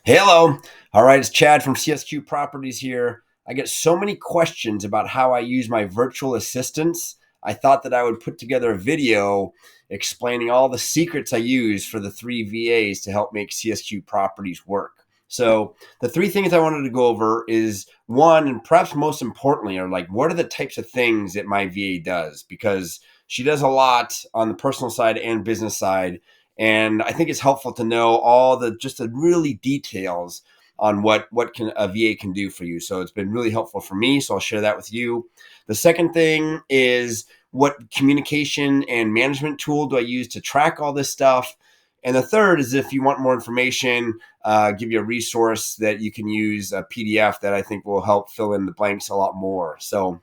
Hello. All right, it's Chad from CSQ Properties here. I get so many questions about how I use my virtual assistants. I thought that I would put together a video explaining all the secrets I use for the three VAs to help make CSQ Properties work. So, the three things I wanted to go over is one, and perhaps most importantly, are like what are the types of things that my VA does? Because she does a lot on the personal side and business side, and I think it's helpful to know all the just the really details on what can a VA can do for you. So it's been really helpful for me. So I'll share that with you. The second thing is what communication and management tool do I use to track all this stuff? And the third is if you want more information, give you a resource that you can use, a PDF that I think will help fill in the blanks a lot more. So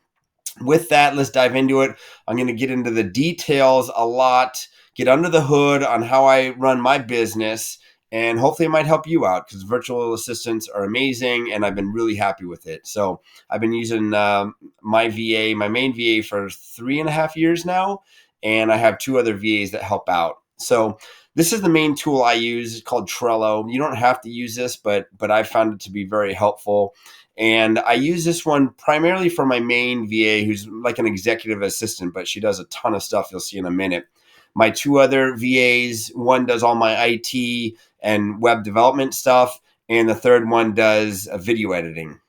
with that, let's dive into it. I'm going to get into the details a lot, get under the hood on how I run my business, and hopefully it might help you out because virtual assistants are amazing and I've been really happy with it. So I've been using my VA, my main VA, for 3.5 years now, and I have two other VAs that help out. So this is the main tool I use. It's called Trello. You don't have to use this, but I found it to be very helpful. And I use this one primarily for my main VA, who's like an executive assistant, but she does a ton of stuff you'll see in a minute. My two other VAs, one does all my IT and web development stuff, and the third one does video editing,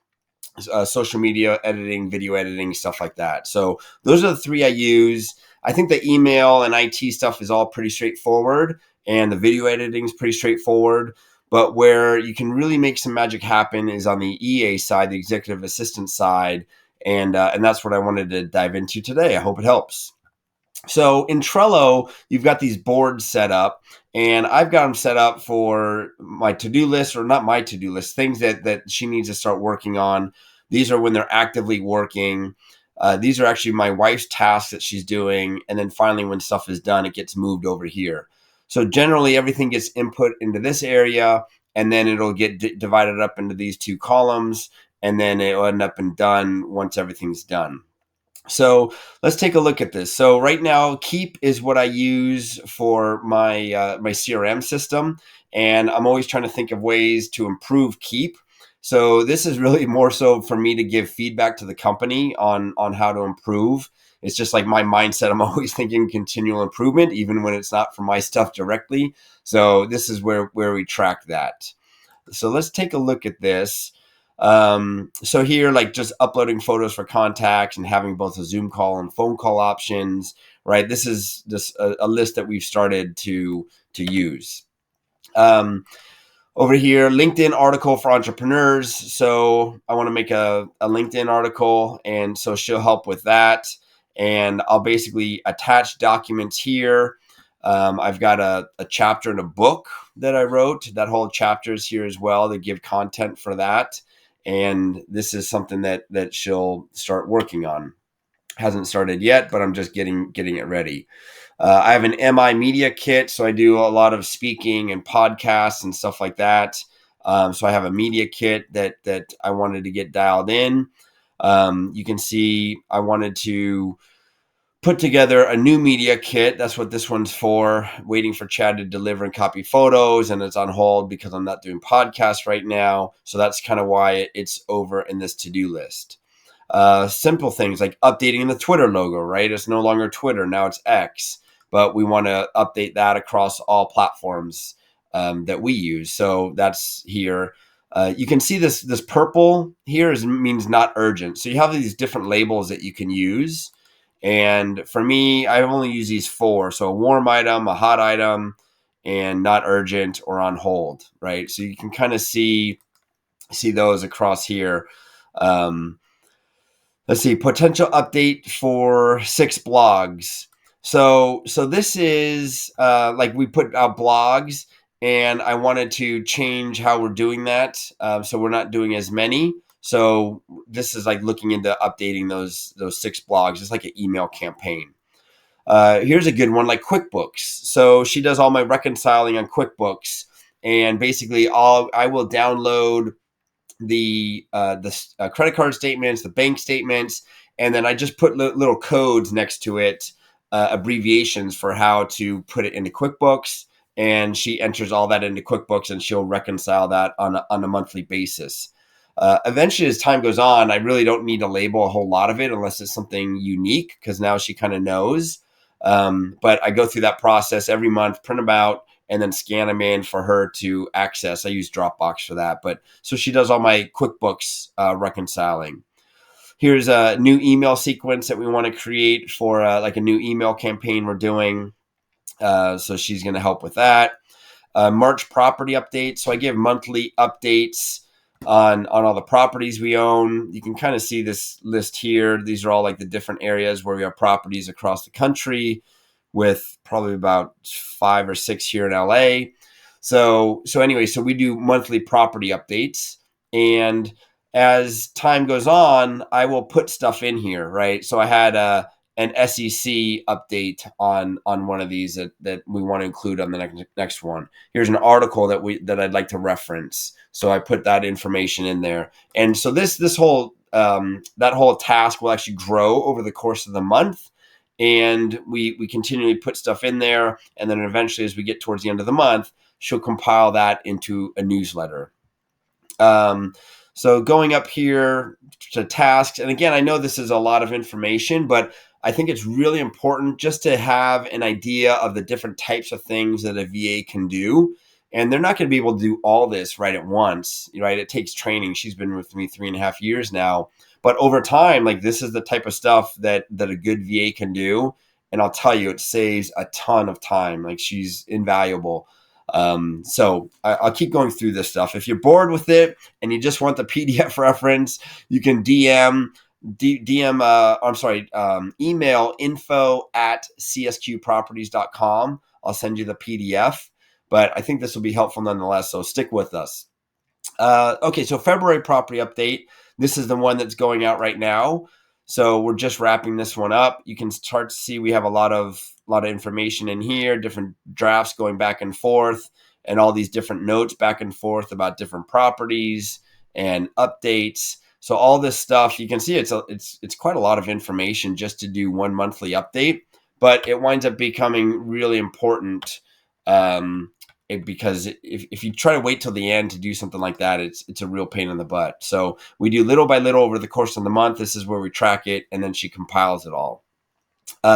social media editing, video editing, stuff like that. So those are the three I use. I think the email and IT stuff is all pretty straightforward, and the video editing is pretty straightforward. But where you can really make some magic happen is on the EA side, the executive assistant side, and that's what I wanted to dive into today. I hope it helps. So in Trello, you've got these boards set up, and I've got them set up for my to-do list, or not my to-do list, things that she needs to start working on. These are when they're actively working. These are actually my wife's tasks that she's doing, and then finally, when stuff is done, it gets moved over here. So generally, everything gets input into this area, and then it'll get divided up into these two columns, and then it'll end up and done once everything's done. So let's take a look at this. So right now, Keep is what I use for my CRM system, and I'm always trying to think of ways to improve Keep. So this is really more so for me to give feedback to the company on how to improve. It's just like my mindset. I'm always thinking continual improvement, even when it's not for my stuff directly. So this is where we track that. So let's take a look at this. So here, like just uploading photos for contacts and having both a Zoom call and phone call options, right? This is a list that we've started to use. Over here, LinkedIn article for entrepreneurs. So I want to make a LinkedIn article, and so she'll help with that. And I'll basically attach documents here. I've got a chapter in a book that I wrote. That whole chapter is here as well to give content for that. And this is something that she'll start working on. Hasn't started yet, but I'm just getting it ready. I have an MI media kit, so I do a lot of speaking and podcasts and stuff like that. So I have a media kit that I wanted to get dialed in. You can see I wanted to put together a new media kit. That's what this one's for. Waiting for Chad to deliver and copy photos, and it's on hold because I'm not doing podcasts right now. So that's kind of why it's over in this to-do list. Simple things like updating the Twitter logo, right? It's no longer Twitter, now it's X, but we want to update that across all platforms that we use. So that's here. You can see this purple here means not urgent. So you have these different labels that you can use. And for me, I only use these four. So a warm item, a hot item, and not urgent or on hold, right? So you can kind of see those across here. Let's see, potential update for 6 blogs. So this is like we put out blogs, and I wanted to change how we're doing that. So we're not doing as many. So this is like looking into updating those 6 blogs. It's like an email campaign. Here's a good one, like QuickBooks. So she does all my reconciling on QuickBooks, and basically I will download the credit card statements, the bank statements, and then I just put little codes next to it, abbreviations for how to put it into QuickBooks, and she enters all that into QuickBooks, and she'll reconcile that on a monthly basis. Eventually, as time goes on, I really don't need to label a whole lot of it unless it's something unique, because now she kind of knows. But I go through that process every month, print them out, and then scan them in for her to access. I use Dropbox for that. But so she does all my QuickBooks reconciling. Here's a new email sequence that we want to create for like a new email campaign we're doing. So she's going to help with that. March property updates. So I give monthly updates on all the properties we own. You can kind of see this list here. These are all like the different areas where we have properties across the country, with probably about 5 or 6 here in LA. So anyway, so we do monthly property updates, and as time goes on, I will put stuff in here, right? So I had an SEC update on one of these that we want to include on the next one. Here's an article that I'd like to reference, so I put that information in there. And so this whole that whole task will actually grow over the course of the month, and we continually put stuff in there, and then eventually, as we get towards the end of the month, she'll compile that into a newsletter. So going up here to tasks, and again, I know this is a lot of information, but I think it's really important just to have an idea of the different types of things that a VA can do. And they're not going to be able to do all this right at once, right? It takes training. She's been with me 3.5 years now, but over time, like, this is the type of stuff that a good VA can do. And I'll tell you, it saves a ton of time. Like, she's invaluable. So I'll keep going through this stuff. If you're bored with it and you just want the PDF reference, you can email info@csqproperties.com. I'll send you the PDF, but I think this will be helpful nonetheless. So stick with us. Okay, so February property update. This is the one that's going out right now. So we're just wrapping this one up. You can start to see we have a lot of information in here, different drafts going back and forth, and all these different notes back and forth about different properties and updates. So all this stuff, you can see it's quite a lot of information just to do one monthly update, but it winds up becoming really important because if you try to wait till the end to do something like that, it's a real pain in the butt. So we do little by little over the course of the month. This is where we track it, and then she compiles it all.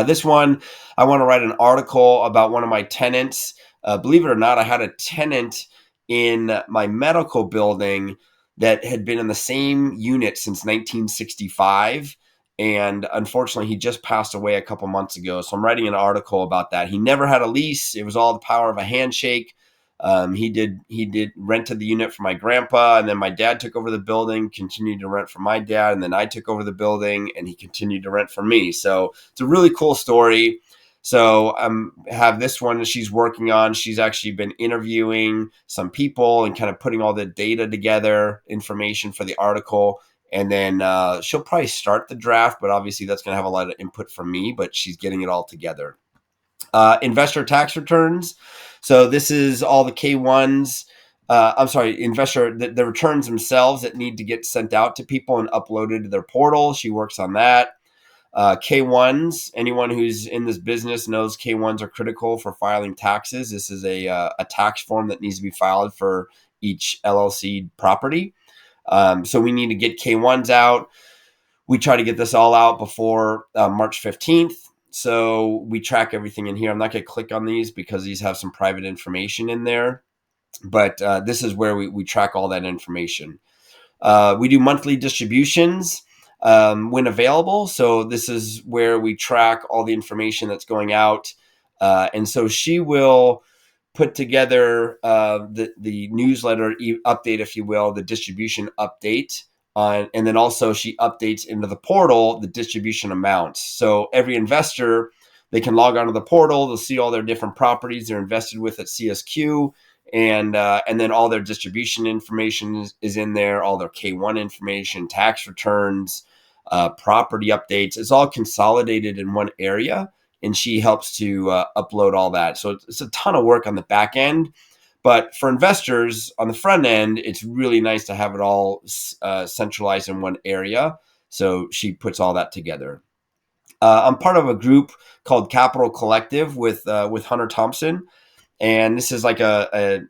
This one, I want to write an article about one of my tenants. Believe it or not, I had a tenant in my medical building that had been in the same unit since 1965. And unfortunately, he just passed away a couple months ago. So I'm writing an article about that. He never had a lease. It was all the power of a handshake. He did rented the unit for my grandpa, and then my dad took over the building, continued to rent for my dad, and then I took over the building, and he continued to rent for me. So it's a really cool story. So have this one that she's working on. She's actually been interviewing some people and kind of putting all the data together, information for the article. And then she'll probably start the draft, but obviously that's going to have a lot of input from me, but she's getting it all together. Investor tax returns. So this is all the K1s. The returns themselves that need to get sent out to people and uploaded to their portal. She works on that. K1s, anyone who's in this business knows K1s are critical for filing taxes. This is a tax form that needs to be filed for each LLC property. So we need to get K1s out. We try to get this all out before March 15th. So we track everything in here. I'm not going to click on these because these have some private information in there. But this is where we track all that information. We do monthly distributions when available. So this is where we track all the information that's going out. And so she will put together the newsletter update, if you will, the distribution update. And then also she updates into the portal the distribution amounts. So every investor, they can log onto the portal. They'll see all their different properties they're invested with at CSQ. And then all their distribution information is in there, all their K1 information, tax returns, property updates. It's all consolidated in one area, and she helps to upload all that. So it's a ton of work on the back end. But for investors on the front end, it's really nice to have it all centralized in one area. So she puts all that together. I'm part of a group called Capital Collective with Hunter Thompson. And this is like a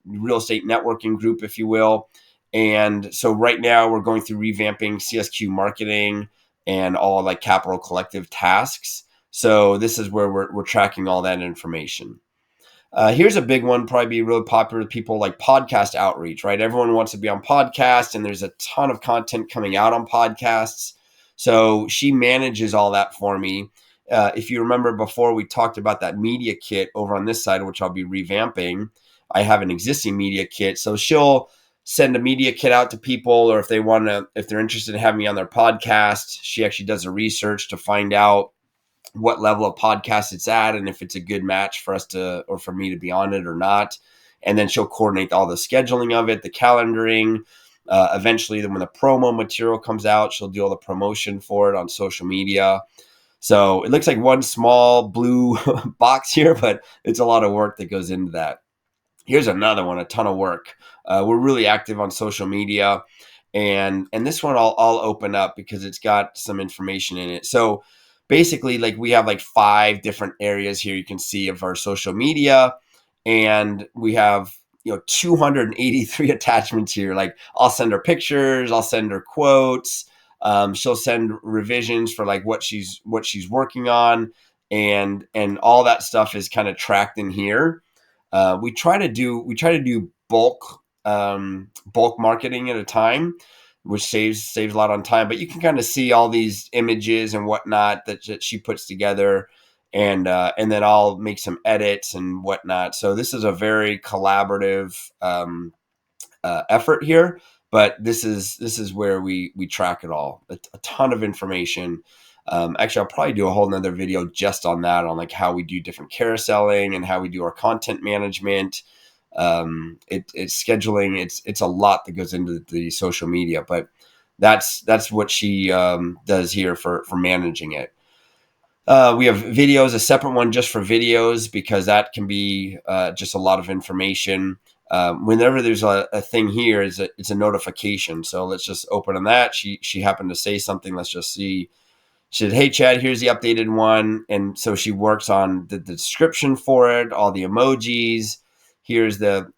real estate networking group, if you will. And so right now we're going through revamping CSQ marketing and all like Capital Collective tasks. So this is where we're tracking all that information. Here's a big one, probably be really popular with people, like podcast outreach, right? Everyone wants to be on podcasts, and there's a ton of content coming out on podcasts. So she manages all that for me. If you remember before, we talked about that media kit over on this side, which I'll be revamping. I have an existing media kit. So she'll send a media kit out to people, or if they're interested in having me on their podcast, she actually does the research to find out what level of podcast it's at and if it's a good match for us to, or for me to be on it or not. And then she'll coordinate all the scheduling of it, the calendaring. Eventually, then when the promo material comes out, she'll do all the promotion for it on social media. So it looks like one small blue box here, but it's a lot of work that goes into that. Here's another one, a ton of work. We're really active on social media, and this one I'll open up because it's got some information in it. So basically, like, we have like 5 different areas here you can see of our social media, and we have 283 attachments here. Like, I'll send her pictures, I'll send her quotes. She'll send revisions for like what she's working on, and all that stuff is kind of tracked in here. We try to do bulk marketing at a time, which saves a lot on time. But you can kind of see all these images and whatnot that she puts together, and then I'll make some edits and whatnot. So this is a very collaborative effort here. But this is where we track it all. A ton of information. Actually, I'll probably do a whole nother video just on that, on like how we do different carouseling and how we do our content management. It's scheduling. It's a lot that goes into the social media, but that's what she does here for managing it. We have videos, a separate one just for videos, because that can be just a lot of information. Whenever there's a thing here, it's a notification. So let's just open on that. She happened to say something. Let's just see. She said, "Hey, Chad, here's the updated one." And so she works on the description for it, all the emojis. Here's the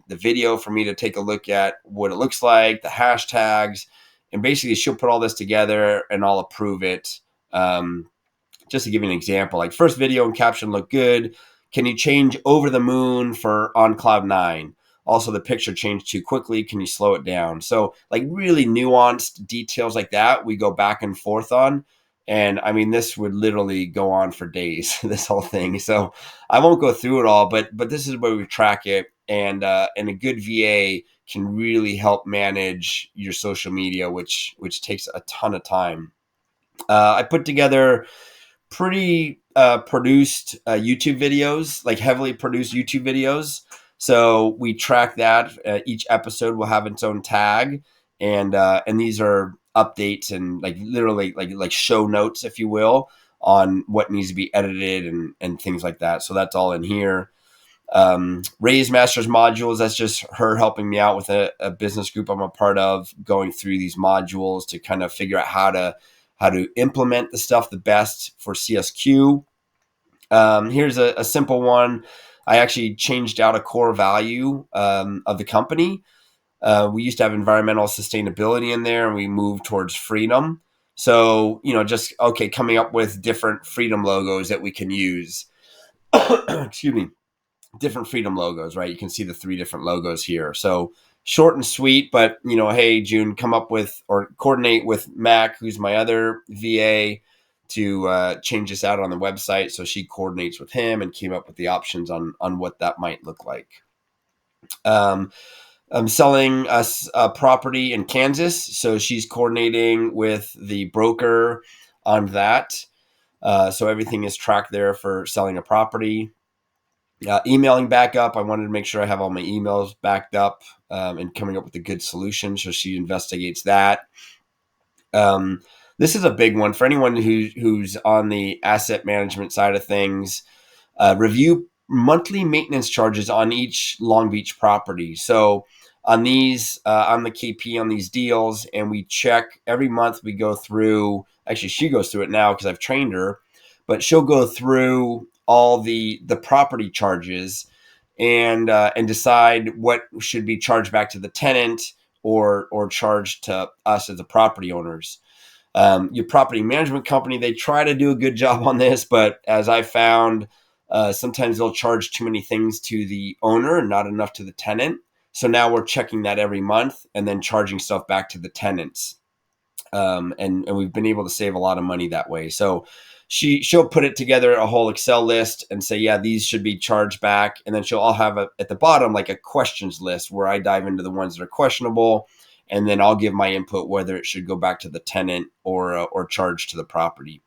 video for me to take a look at what it looks like, the hashtags. And basically, she'll put all this together and I'll approve it. Just to give you an example, like, first video and caption look good. Can you change over the moon for on cloud 9? Also, the picture changed too quickly. Can you slow it down? So like really nuanced details like that, we go back and forth on. And I mean, this would literally go on for days, this whole thing. So I won't go through it all, but this is where we track it. And a good VA can really help manage your social media, which takes a ton of time. I put together pretty produced YouTube videos, like heavily produced YouTube videos. So we track that. Each episode will have its own tag, and these are updates and like literally like show notes, if you will, on what needs to be edited and things like that. So that's all in here. Raise Masters modules, that's just her helping me out with a business group I'm a part of, going through these modules to kind of figure out how to implement the stuff the best for CSQ. Here's a simple one. I actually changed out a core value of the company. We used to have environmental sustainability in there, and we moved towards freedom. So, just, coming up with different freedom logos that we can use. Excuse me. Different freedom logos, right? You can see the 3 different logos here. So short and sweet, but hey, June, come up with or coordinate with Mac, who's my other VA, to change this out on the website. So she coordinates with him and came up with the options on what that might look like. I'm selling us a property in Kansas, so she's coordinating with the broker on that. So everything is tracked there for selling a property. Emailing backup, I wanted to make sure I have all my emails backed up and coming up with a good solution. So she investigates that. This is a big one for anyone who's on the asset management side of things. Review monthly maintenance charges on each Long Beach property. So on these, I'm the KP on these deals, and we check every month. We go through, actually she goes through it now because I've trained her, but she'll go through all the property charges and decide what should be charged back to the tenant or charged to us as the property owners. Your property management company, they try to do a good job on this, but as I found, sometimes they'll charge too many things to the owner and not enough to the tenant. So now we're checking that every month and then charging stuff back to the tenants. And we've been able to save a lot of money that way. So she'll put it together, a whole Excel list, and say, yeah, these should be charged back. And then she'll all have at the bottom like a questions list where I dive into the ones that are questionable, and then I'll give my input whether it should go back to the tenant or charged to the property.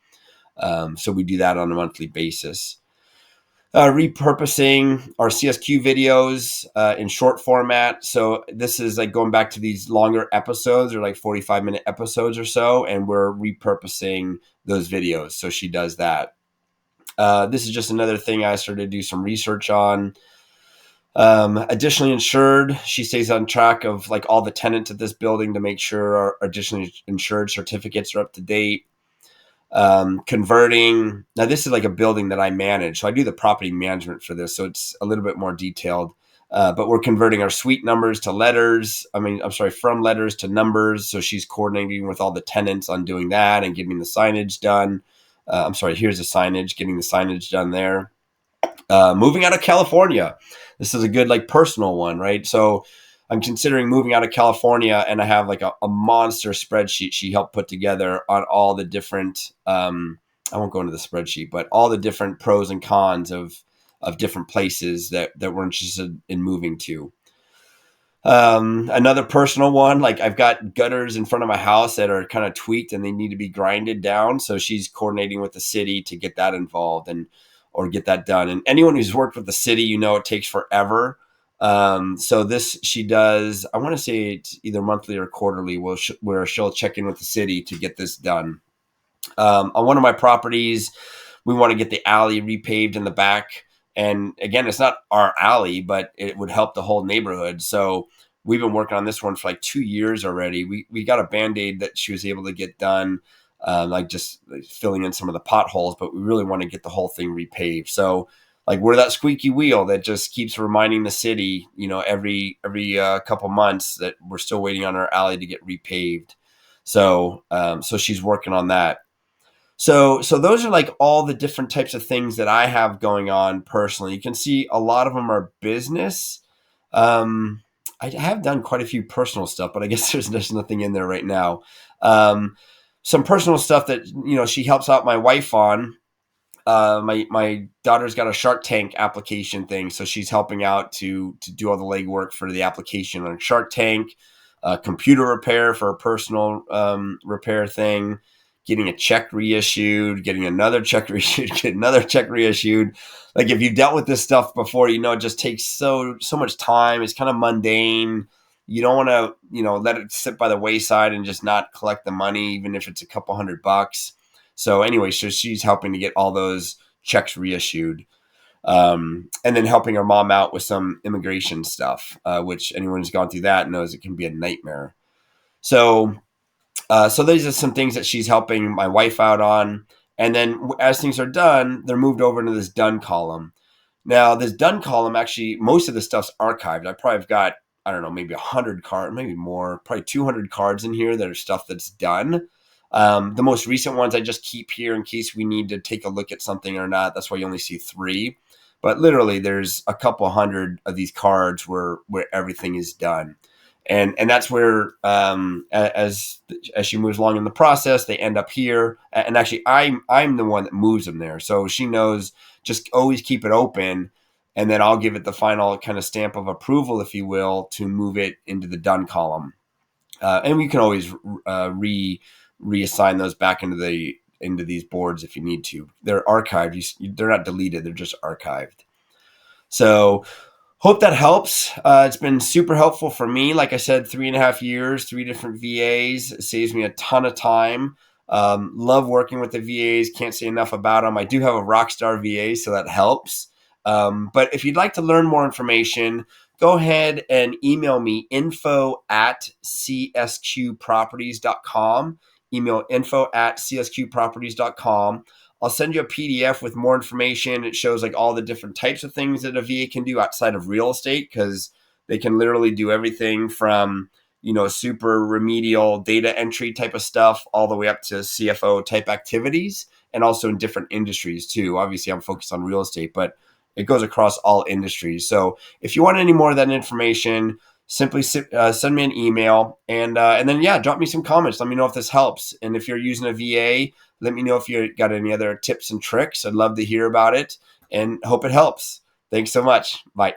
So we do that on a monthly basis. Repurposing our CSQ videos in short format. So this is like going back to these longer episodes or like 45-minute episodes or so, and we're repurposing those videos. So she does that. This is just another thing I started to do some research on. Additionally insured, she stays on track of like all the tenants at this building to make sure our additionally insured certificates are up to date. Converting. Now this is like a building that I manage. So I do the property management for this. So it's a little bit more detailed, but we're converting our suite numbers to letters. From letters to numbers. So she's coordinating with all the tenants on doing that and getting the signage done. Here's the signage, getting the signage done there. Moving out of California. This is a good like personal one, right? So I'm considering moving out of California, and I have like a monster spreadsheet she helped put together on all the different, I won't go into the spreadsheet, but all the different pros and cons of different places that we're interested in moving to. Another personal one, like I've got gutters in front of my house that are kind of tweaked and they need to be grinded down. So she's coordinating with the city to get that involved or get that done. And anyone who's worked with the city, it takes forever. So this she does, I want to say it's either monthly or quarterly, where she'll check in with the city to get this done. On one of my properties, we want to get the alley repaved in the back. And again, it's not our alley, but it would help the whole neighborhood. So we've been working on this one for like 2 years already. We got a Band-Aid that she was able to get done, like just filling in some of the potholes, but we really want to get the whole thing repaved. So like we're that squeaky wheel that just keeps reminding the city, every couple months that we're still waiting on our alley to get repaved. So she's working on that. So those are like all the different types of things that I have going on personally. You can see a lot of them are business. I have done quite a few personal stuff, but I guess there's nothing in there right now. Some personal stuff that, she helps out my wife on. My daughter's got a Shark Tank application thing, so she's helping out to do all the legwork for the application on Shark Tank, computer repair for a personal repair thing, getting a check reissued, getting another check reissued, get another check reissued. Like if you've dealt with this stuff before, it just takes so much time. It's kind of mundane. You don't want to, let it sit by the wayside and just not collect the money, even if it's a couple $100. So anyway, so she's helping to get all those checks reissued. And then helping her mom out with some immigration stuff, which anyone who's gone through that knows it can be a nightmare. So these are some things that she's helping my wife out on. And then as things are done, they're moved over into this done column. Now, this done column, actually, most of the stuff's archived. I probably have got, I don't know, maybe 100 cards, maybe more, probably 200 cards in here that are stuff that's done. The most recent ones I just keep here in case we need to take a look at something or not. That's why you only see 3. But literally, there's a couple hundred of these cards where everything is done. And that's where, as she moves along in the process, they end up here. And actually, I'm the one that moves them there. So she knows, just always keep it open. And then I'll give it the final kind of stamp of approval, if you will, to move it into the done column. And we can always reassign those back into these boards if you need to. They're archived. They're not deleted. They're just archived. So hope that helps. It's been super helpful for me. Like I said, 3.5 years, 3 different VAs. It saves me a ton of time. Love working with the VAs. Can't say enough about them. I do have a Rockstar VA, so that helps. But if you'd like to learn more information, go ahead and email me info@csqproperties.com. Email info@csqproperties.com. I'll send you a PDF with more information. It shows like all the different types of things that a VA can do outside of real estate, because they can literally do everything from, super remedial data entry type of stuff all the way up to CFO type activities, and also in different industries too. Obviously, I'm focused on real estate, but it goes across all industries. So if you want any more of that information, simply send me an email, and then, yeah, drop me some comments. Let me know if this helps. And if you're using a VA, let me know if you got any other tips and tricks. I'd love to hear about it and hope it helps. Thanks so much. Bye.